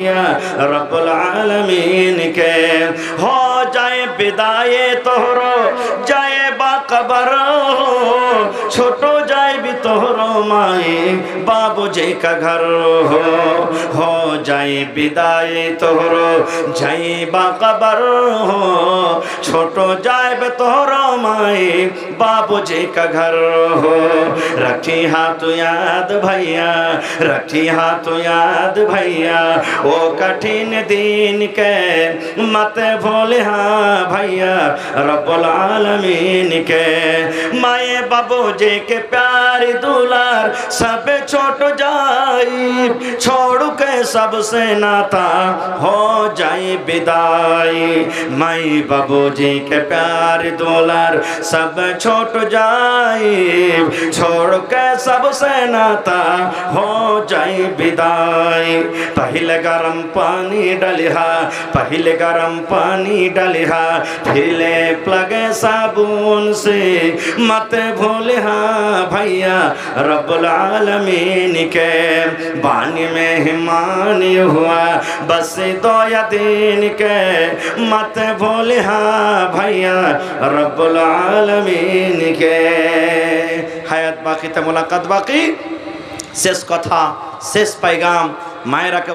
रब्बुल आलमीन के हो जाए विदाए तोहरो जाए बाकबर छोटो जाए भी तोहरो माए बाबूजी का घर हो जाए विदाए तोहरो जाए बाकबर छोटो जाए भी तोहरो माए बाबूजी का घर हो रखी हाथ याद भैया रखी हाथ याद भैया ओ कठिन दिन के मत भूले हाँ भैया रब्बुल आलमीन के माए बाबूजी के प्यार दुलार सब छोट जाई छोड़ के सबसे नाता हो जाए विदाई माए बाबूजी के प्यार दुलार सब छोट जाए छोड़ के सबसे नाता हो जाए विदाई पहले गरम पानी डलिहा पहले गरम पानी डलिहा फिर ले लगे साबुन से मत भूलिहा भैया रब्बुल आलमीन के बानी में हिमान हुआ बस दो या दिन के मत भूलिहा भैया रब्बुल आलमीन के हायात बाकी तो मुलाकात बाकी शेष कथा शेष पैगाम मायरा के